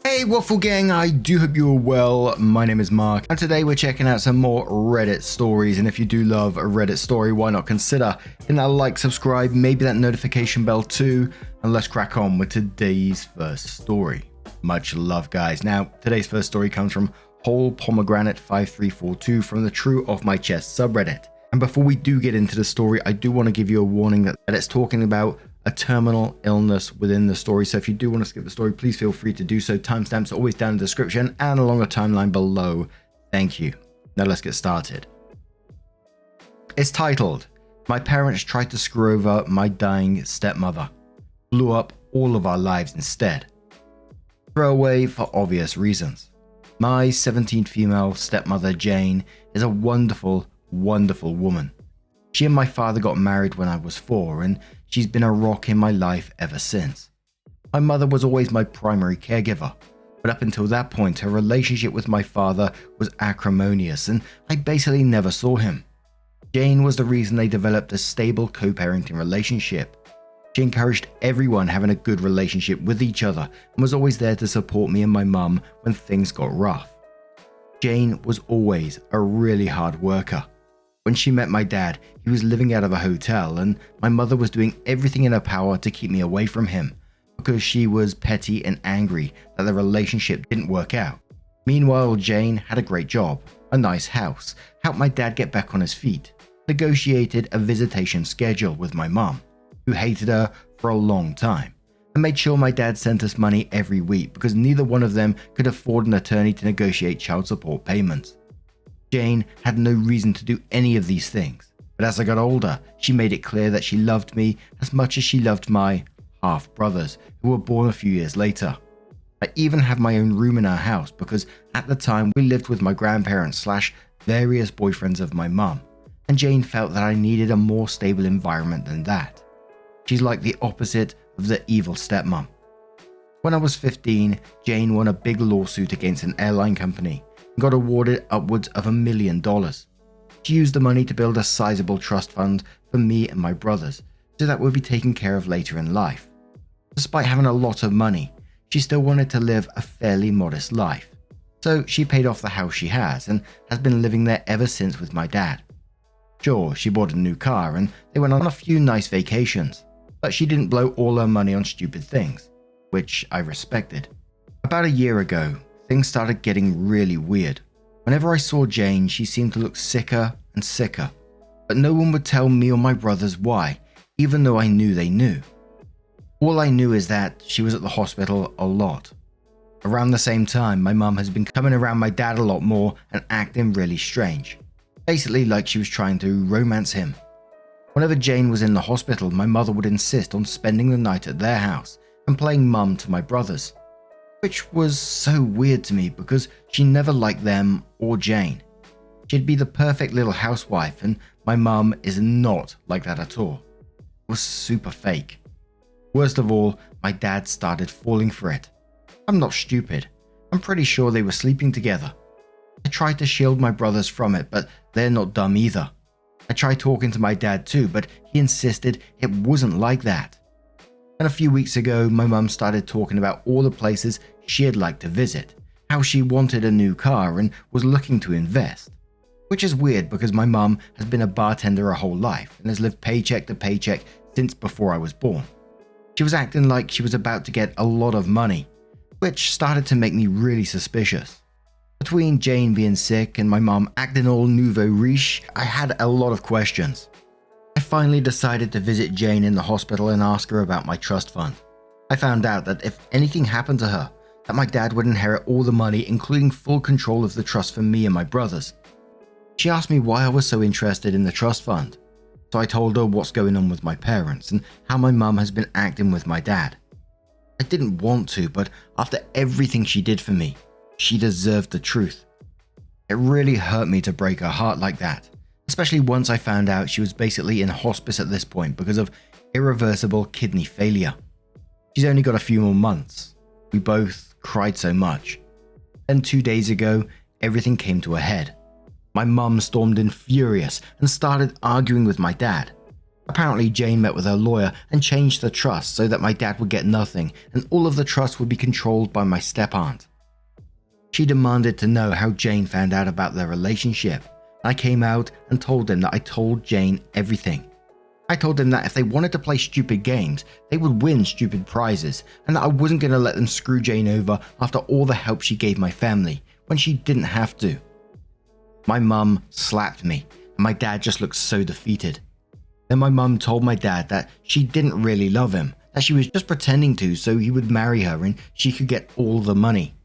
Hey Waffle Gang, I do hope you're well. My name is Mark, and today we're checking out some more Reddit stories. And if you do love a Reddit story, why not consider hitting that like, subscribe, maybe that notification bell too, and let's crack on with today's first story. Much love, guys. Now, today's first story comes from Whole Pomegranate 5342 from the True Off My Chest subreddit. And before we do get into the story, I do want to give you a warning that it's talking about a terminal illness within the story. So if you do want to skip the story, please feel free to do so. Timestamps are always down in the description and along the timeline below. Thank you. Now let's get started. It's titled, "My parents tried to screw over my dying stepmother. Blew up all of our lives instead. Throwaway for obvious reasons. My 17th female stepmother, Jane, is a wonderful, wonderful woman. She and my father got married when I was 4, and she's been a rock in my life ever since. My mother was always my primary caregiver, but up until that point, her relationship with my father was acrimonious, and I basically never saw him. Jane was the reason they developed a stable co-parenting relationship. She encouraged everyone having a good relationship with each other and was always there to support me and my mum when things got rough. Jane was always a really hard worker. When she met my dad, he was living out of a hotel, and my mother was doing everything in her power to keep me away from him because she was petty and angry that the relationship didn't work out. Meanwhile, Jane had a great job, a nice house, helped my dad get back on his feet, negotiated a visitation schedule with my mom, who hated her for a long time, and made sure my dad sent us money every week because neither one of them could afford an attorney to negotiate child support payments. Jane had no reason to do any of these things, but as I got older, she made it clear that she loved me as much as she loved my half-brothers, who were born a few years later. I even have my own room in our house because at the time we lived with my grandparents / various boyfriends of my mum, and Jane felt that I needed a more stable environment than that. She's like the opposite of the evil stepmom. When I was 15, Jane won a big lawsuit against an airline company, got awarded upwards of $1 million. She used the money to build a sizable trust fund for me and my brothers, so that we'd be taken care of later in life. Despite having a lot of money, she still wanted to live a fairly modest life. So she paid off the house she has and has been living there ever since with my dad. Sure, she bought a new car and they went on a few nice vacations, but she didn't blow all her money on stupid things, which I respected. About a year ago, things started getting really weird. Whenever I saw Jane, she seemed to look sicker and sicker, but no one would tell me or my brothers why, even though I knew they knew. All I knew is that she was at the hospital a lot. Around the same time, my mum has been coming around my dad a lot more and acting really strange, basically like she was trying to romance him. Whenever Jane was in the hospital, my mother would insist on spending the night at their house and playing mum to my brothers, which was so weird to me because she never liked them or Jane. She'd be the perfect little housewife, and my mum is not like that at all. It was super fake. Worst of all, my dad started falling for it. I'm not stupid. I'm pretty sure they were sleeping together. I tried to shield my brothers from it, but they're not dumb either. I tried talking to my dad too, but he insisted it wasn't like that. And a few weeks ago, my mum started talking about all the places she'd like to visit, how she wanted a new car and was looking to invest. Which is weird because my mum has been a bartender her whole life and has lived paycheck to paycheck since before I was born. She was acting like she was about to get a lot of money, which started to make me really suspicious. Between Jane being sick and my mum acting all nouveau riche, I had a lot of questions. I finally decided to visit Jane in the hospital and ask her about my trust fund. I found out that if anything happened to her, that my dad would inherit all the money, including full control of the trust for me and my brothers. She asked me why I was so interested in the trust fund, so I told her what's going on with my parents and how my mum has been acting with my dad. I didn't want to, but after everything she did for me, she deserved the truth. It really hurt me to break her heart like that, especially once I found out she was basically in hospice at this point because of irreversible kidney failure. She's only got a few more months. We both cried so much. Then 2 days ago, everything came to a head. My mum stormed in furious and started arguing with my dad. Apparently Jane met with her lawyer and changed the trust so that my dad would get nothing and all of the trust would be controlled by my step-aunt. She demanded to know how Jane found out about their relationship. I came out and told him that I told Jane everything. I told him that if they wanted to play stupid games, they would win stupid prizes, and that I wasn't going to let them screw Jane over after all the help she gave my family, when she didn't have to. My mum slapped me, and my dad just looked so defeated. Then my mum told my dad that she didn't really love him, that she was just pretending to so he would marry her and she could get all the money.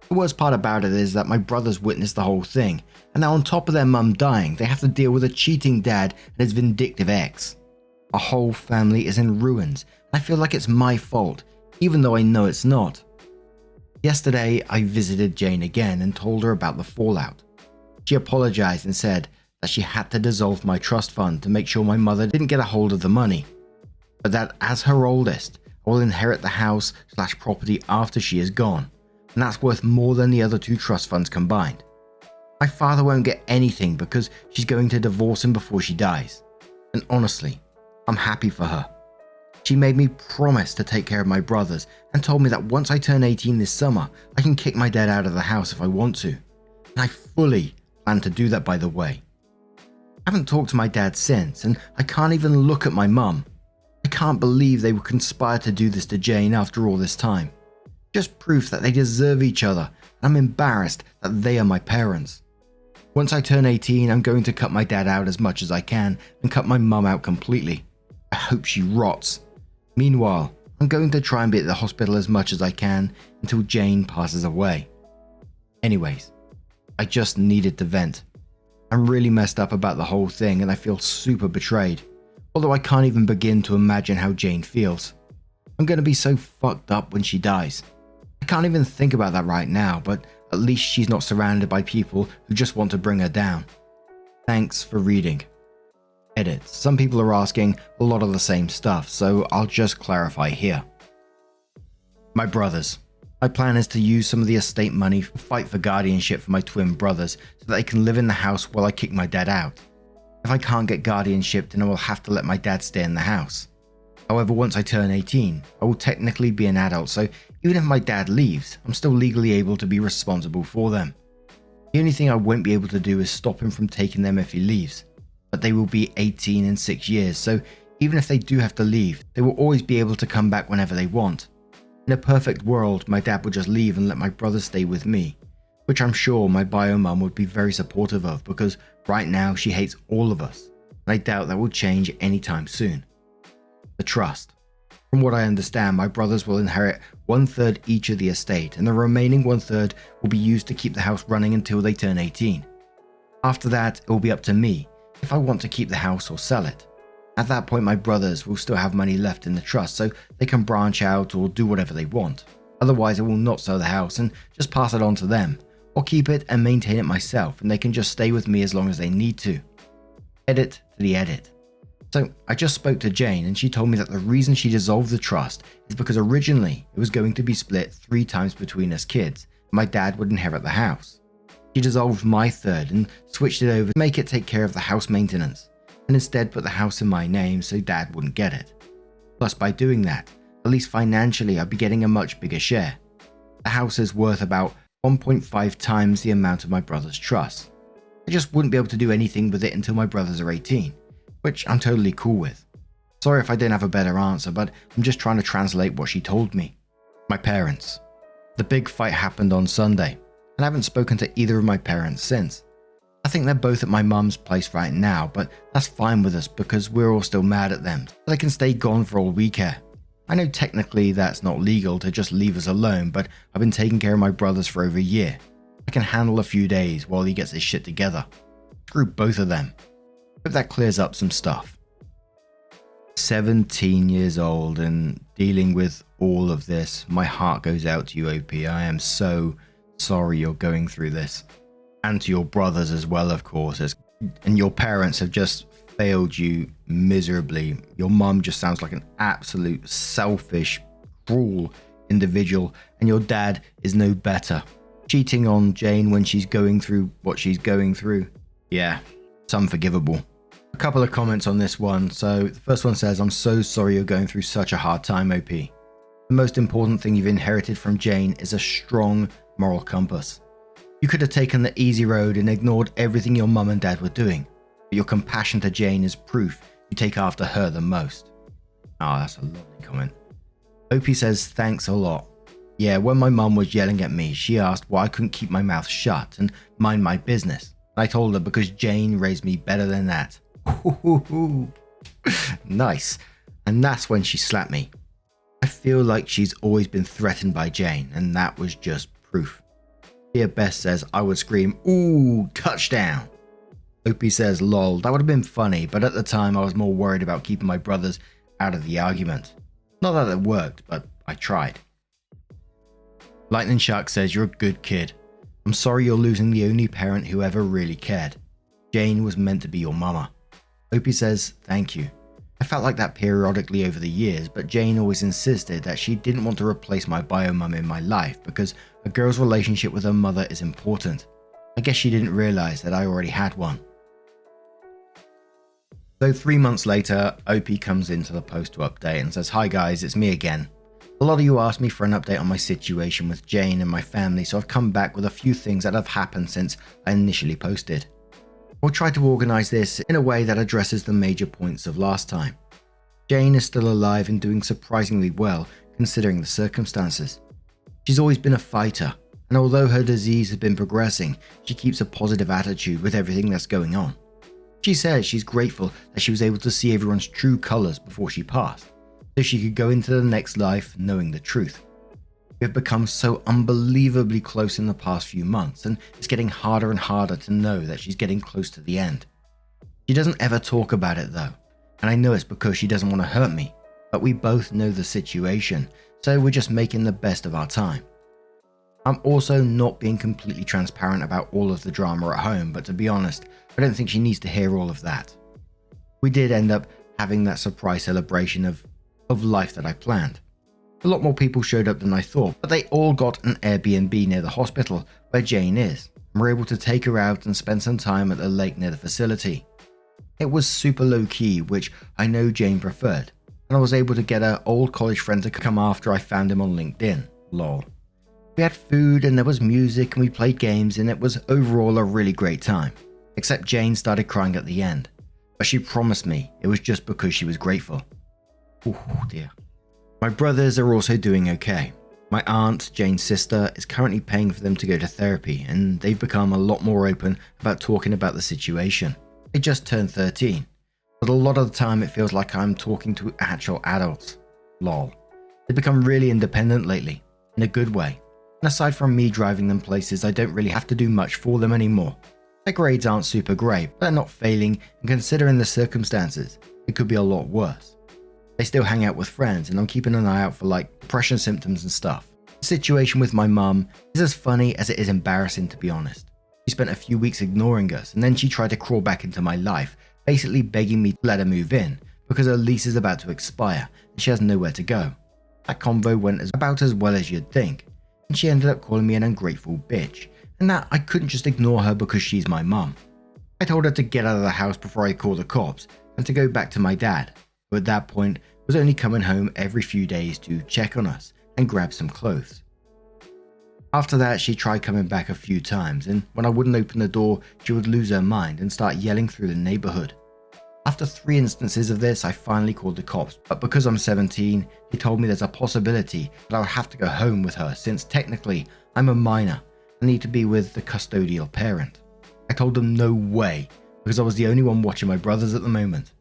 The worst part about it is that my brothers witnessed the whole thing, and now on top of their mum dying, they have to deal with a cheating dad and his vindictive ex. Our whole family is in ruins, and I feel like it's my fault, even though I know it's not. Yesterday, I visited Jane again and told her about the fallout. She apologized and said that she had to dissolve my trust fund to make sure my mother didn't get a hold of the money, but that as her oldest, I will inherit the house/property after she is gone, and that's worth more than the other two trust funds combined. My father won't get anything because she's going to divorce him before she dies, and honestly, I'm happy for her. She made me promise to take care of my brothers and told me that once I turn 18 this summer, I can kick my dad out of the house if I want to. And I fully plan to do that, by the way. I haven't talked to my dad since, and I can't even look at my mum. I can't believe they would conspire to do this to Jane after all this time. Just proof that they deserve each other, and I'm embarrassed that they are my parents. Once I turn 18, I'm going to cut my dad out as much as I can and cut my mum out completely. I hope she rots. Meanwhile, I'm going to try and be at the hospital as much as I can until Jane passes away. Anyways, I just needed to vent. I'm really messed up about the whole thing and I feel super betrayed, although I can't even begin to imagine how Jane feels. I'm going to be so fucked up when she dies. I can't even think about that right now, but at least she's not surrounded by people who just want to bring her down. Thanks for reading. Edit. Some people are asking a lot of the same stuff, so I'll just clarify here. My brothers. My plan is to use some of the estate money to fight for guardianship for my twin brothers so that they can live in the house while I kick my dad out. If I can't get guardianship, then I will have to let my dad stay in the house. However, once I turn 18, I will technically be an adult, so even if my dad leaves, I'm still legally able to be responsible for them. The only thing I won't be able to do is stop him from taking them if he leaves. But they will be 18 in 6 years, so even if they do have to leave, they will always be able to come back whenever they want. In a perfect world, my dad would just leave and let my brother stay with me, which I'm sure my bio mum would be very supportive of because right now she hates all of us, and I doubt that will change anytime soon. The trust. From what I understand, my brothers will inherit 1/3 each of the estate, and the remaining 1/3 will be used to keep the house running until they turn 18. After that, it will be up to me if I want to keep the house or sell it. At that point, my brothers will still have money left in the trust so they can branch out or do whatever they want. Otherwise, I will not sell the house and just pass it on to them, or keep it and maintain it myself, and they can just stay with me as long as they need to. Edit to the edit. So I just spoke to Jane and she told me that the reason she dissolved the trust is because originally it was going to be split 3 times between us kids, and my dad would inherit the house. She dissolved my third and switched it over to make it take care of the house maintenance, and instead put the house in my name so dad wouldn't get it. Plus, by doing that, at least financially I'd be getting a much bigger share. The house is worth about 1.5 times the amount of my brother's trust. I just wouldn't be able to do anything with it until my brothers are 18, which I'm totally cool with. Sorry if I didn't have a better answer, but I'm just trying to translate what she told me. My parents. The big fight happened on Sunday, and I haven't spoken to either of my parents since. I think they're both at my mum's place right now, but that's fine with us because we're all still mad at them, so they can stay gone for all we care. I know technically that's not legal to just leave us alone, but I've been taking care of my brothers for over a year. I can handle a few days while he gets his shit together. Screw both of them. Hope that clears up some stuff. 17 years old and dealing with all of this. My heart goes out to you, OP. I am so sorry you're going through this. And to your brothers as well, of course. And your parents have just failed you miserably. Your mum just sounds like an absolute selfish, cruel individual. And your dad is no better. Cheating on Jane when she's going through what she's going through. Yeah, it's unforgivable. A couple of comments on this one. So the first one says, I'm so sorry you're going through such a hard time, OP. The most important thing you've inherited from Jane is a strong moral compass. You could have taken the easy road and ignored everything your mum and dad were doing, but your compassion to Jane is proof you take after her the most. Ah, that's a lovely comment. OP says, thanks a lot. Yeah, when my mum was yelling at me, she asked why I couldn't keep my mouth shut and mind my business. I told her because Jane raised me better than that. Nice. And that's when she slapped me. I feel like she's always been threatened by Jane, and that was just proof. Here Beth says, I would scream, ooh, touchdown. OP says, lol, that would have been funny, but at the time I was more worried about keeping my brothers out of the argument. Not that it worked, but I tried. Lightning Shark says, you're a good kid. I'm sorry you're losing the only parent who ever really cared. Jane was meant to be your mama. OP says, thank you. I felt like that periodically over the years, but Jane always insisted that she didn't want to replace my bio mum in my life because a girl's relationship with her mother is important. I guess she didn't realize that I already had one. So 3 months later, OP comes into the post to update and says, hi guys, it's me again. A lot of you asked me for an update on my situation with Jane and my family, so I've come back with a few things that have happened since I initially posted. We'll try to organise this in a way that addresses the major points of last time. Jane is still alive and doing surprisingly well considering the circumstances. She's always been a fighter, and although her disease has been progressing, she keeps a positive attitude with everything that's going on. She says she's grateful that she was able to see everyone's true colours before she passed, so she could go into the next life knowing the truth. We have become so unbelievably close in the past few months, and it's getting harder and harder to know that she's getting close to the end. She doesn't ever talk about it though, and I know it's because she doesn't want to hurt me, but we both know the situation, so we're just making the best of our time. I'm also not being completely transparent about all of the drama at home, but to be honest, I don't think she needs to hear all of that. We did end up having that surprise celebration of life that I planned. A lot more people showed up than I thought, but they all got an Airbnb near the hospital where Jane is, and were able to take her out and spend some time at the lake near the facility. It was super low key, which I know Jane preferred, and I was able to get her old college friend to come after I found him on LinkedIn, lol. We had food and there was music and we played games, and it was overall a really great time, except Jane started crying at the end, but she promised me it was just because she was grateful. Oh dear. My brothers are also doing okay. My aunt, Jane's sister, is currently paying for them to go to therapy, and they've become a lot more open about talking about the situation. They just turned 13, but a lot of the time it feels like I'm talking to actual adults. Lol. They've become really independent lately, in a good way. And aside from me driving them places, I don't really have to do much for them anymore. Their grades aren't super great, but they're not failing, and considering the circumstances, it could be a lot worse. They still hang out with friends, and I'm keeping an eye out for like depression symptoms and stuff. The situation with my mum is as funny as it is embarrassing, to be honest. She spent a few weeks ignoring us, and then she tried to crawl back into my life, basically begging me to let her move in because her lease is about to expire and she has nowhere to go. That convo went about as well as you'd think, and she ended up calling me an ungrateful bitch, and that I couldn't just ignore her because she's my mum. I told her to get out of the house before I call the cops and to go back to my dad, who at that point was only coming home every few days to check on us and grab some clothes. After that, she tried coming back a few times, and when I wouldn't open the door, she would lose her mind and start yelling through the neighborhood. After 3 instances of this, I finally called the cops, but because I'm 17, he told me there's a possibility that I would have to go home with her since technically I'm a minor and need to be with the custodial parent. I told them no way, because I was the only one watching my brothers at the moment.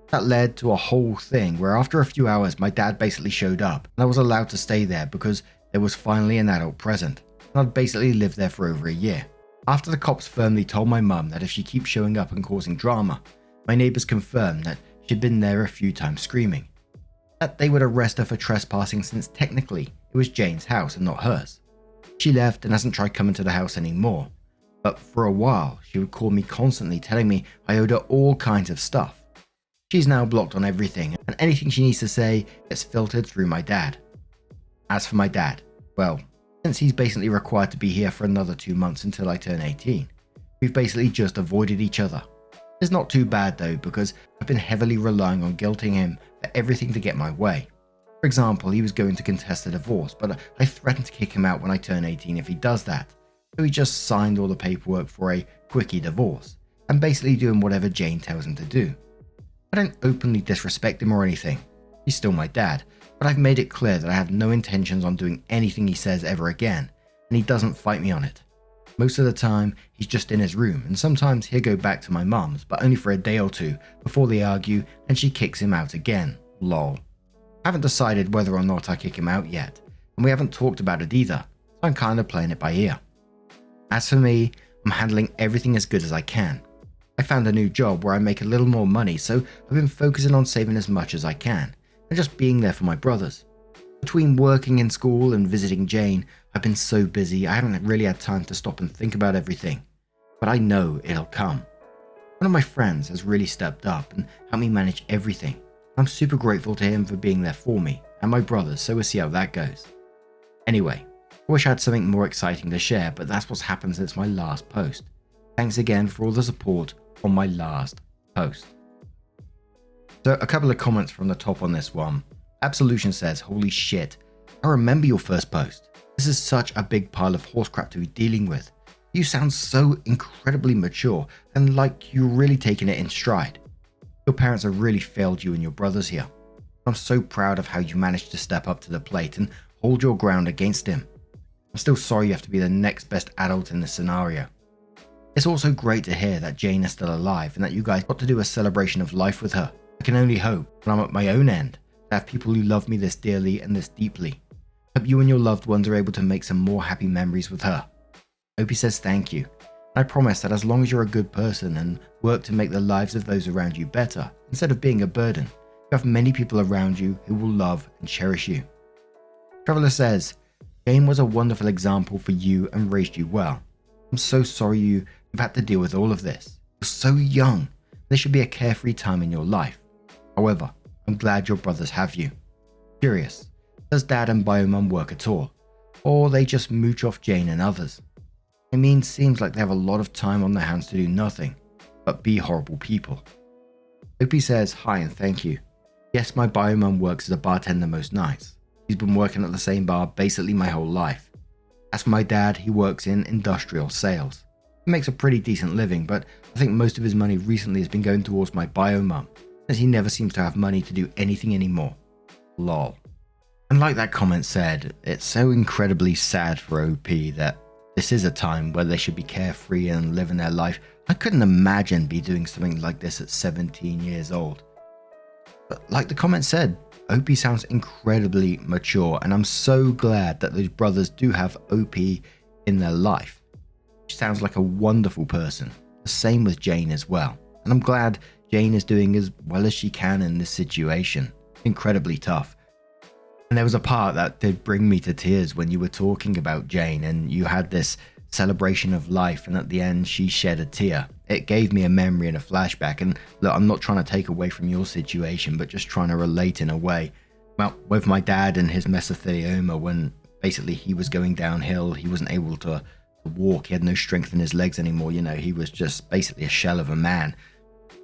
That led to a whole thing where after a few hours my dad basically showed up and I was allowed to stay there because there was finally an adult present, and I'd basically lived there for over a year. After the cops firmly told my mum that if she keeps showing up and causing drama, my neighbours confirmed that she'd been there a few times screaming. That they would arrest her for trespassing since technically it was Jane's house and not hers. She left and hasn't tried coming to the house anymore, but for a while she would call me constantly telling me I owed her all kinds of stuff. She's now blocked on everything, and anything she needs to say gets filtered through my dad. As for my dad, well, since he's basically required to be here for another 2 months until I turn 18, we've basically just avoided each other. It's not too bad though, because I've been heavily relying on guilting him for everything to get my way. For example, he was going to contest a divorce, but I threatened to kick him out when I turn 18 if he does that. So he just signed all the paperwork for a quickie divorce, and basically doing whatever Jane tells him to do. I don't openly disrespect him or anything. He's still my dad, but I've made it clear that I have no intentions on doing anything he says ever again, and he doesn't fight me on it. Most of the time, he's just in his room, and sometimes he'll go back to my mum's, but only for a day or two before they argue and she kicks him out again. Lol. I haven't decided whether or not I kick him out yet, and we haven't talked about it either, so I'm kind of playing it by ear. As for me, I'm handling everything as good as I can. I found a new job where I make a little more money, so I've been focusing on saving as much as I can, and just being there for my brothers. Between working in school and visiting Jane, I've been so busy I haven't really had time to stop and think about everything. But I know it'll come. One of my friends has really stepped up and helped me manage everything. I'm super grateful to him for being there for me and my brothers, so we'll see how that goes. Anyway, I wish I had something more exciting to share, but that's what's happened since my last post. Thanks again for all the support on my last post. So a couple of comments from the top on this one. Absolution says, holy shit, I remember your first post. This is such a big pile of horse crap to be dealing with. You sound so incredibly mature and like you're really taking it in stride. Your parents have really failed you and your brothers here. I'm so proud of how you managed to step up to the plate and hold your ground against him. I'm still sorry you have to be the next best adult in this scenario. It's also great to hear that Jane is still alive and that you guys got to do a celebration of life with her. I can only hope, when I'm at my own end, to have people who love me this dearly and this deeply. Hope you and your loved ones are able to make some more happy memories with her. Opie says thank you. I promise that as long as you're a good person and work to make the lives of those around you better, instead of being a burden, you have many people around you who will love and cherish you. Traveler says, Jane was a wonderful example for you and raised you well. I'm so sorry you've had to deal with all of this. You're so young. There should be a carefree time in your life. However, I'm glad your brothers have you. Curious, does Dad and Biomum work at all? Or they just mooch off Jane and others? I mean, seems like they have a lot of time on their hands to do nothing, but be horrible people. Opie says, hi and thank you. Yes, my Biomum works as a bartender most nights. He's been working at the same bar basically my whole life. As for my dad, he works in industrial sales. He makes a pretty decent living, but I think most of his money recently has been going towards my Biomum, as he never seems to have money to do anything anymore. Lol. And like that comment said, it's so incredibly sad for OP that this is a time where they should be carefree and living their life. I couldn't imagine be doing something like this at 17 years old. But like the comment said, OP sounds incredibly mature, and I'm so glad that those brothers do have OP in their life. She sounds like a wonderful person. The same with Jane as well. And I'm glad Jane is doing as well as she can in this situation. Incredibly tough. And there was a part that did bring me to tears when you were talking about Jane and you had this celebration of life, and at the end she shed a tear. It gave me a memory and a flashback, and look, I'm not trying to take away from your situation, but just trying to relate in a way. Well, with my dad and his mesothelioma, when basically he was going downhill, he wasn't able to walk, he had no strength in his legs anymore, you know, he was just basically a shell of a man.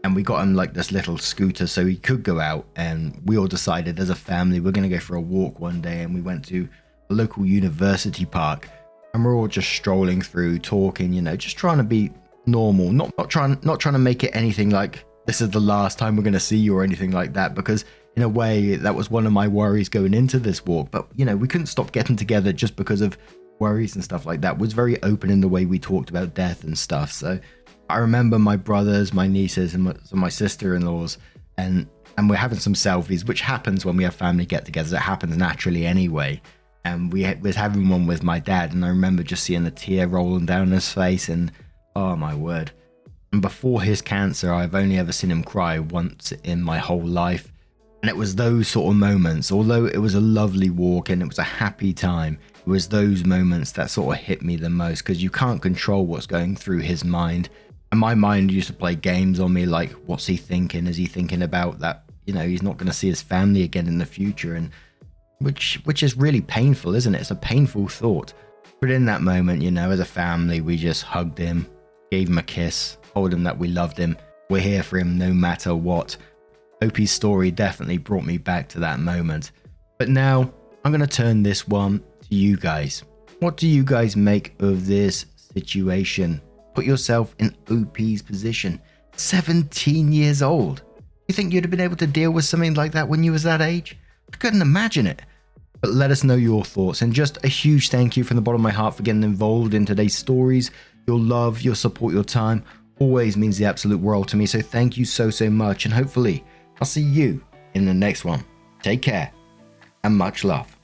And we got him like this little scooter so he could go out, and we all decided as a family we're going to go for a walk one day, and we went to a local university park, and we're all just strolling through, talking, you know, just trying to be normal, not trying to make it anything like this is the last time we're going to see you or anything like that, because in a way that was one of my worries going into this walk. But you know, we couldn't stop getting together just because of worries and stuff like that. It was very open in the way we talked about death and stuff. So I remember my brothers, my nieces, and my sister-in-laws, and we're having some selfies, which happens when we have family get-togethers. It happens naturally anyway. And we was having one with my dad, and I remember just seeing the tear rolling down his face, and oh my word. And before his cancer, I've only ever seen him cry once in my whole life. And it was those sort of moments, although it was a lovely walk and it was a happy time, it was those moments that sort of hit me the most, because you can't control what's going through his mind. And my mind used to play games on me like, what's he thinking? Is he thinking about that, you know, he's not going to see his family again in the future? And which is really painful, isn't it? It's a painful thought. But in that moment, you know, as a family, we just hugged him, gave him a kiss, told him that we loved him. we're here for him no matter what. OP's story definitely brought me back to that moment. But now, I'm going to turn this one to you guys. What do you guys make of this situation? Put yourself in OP's position. 17 years old. You think you'd have been able to deal with something like that when you was that age? I couldn't imagine it. But let us know your thoughts, and just a huge thank you from the bottom of my heart for getting involved in today's stories. Your love, your support, your time always means the absolute world to me. So thank you so much, and hopefully I'll see you in the next one. Take care and much love.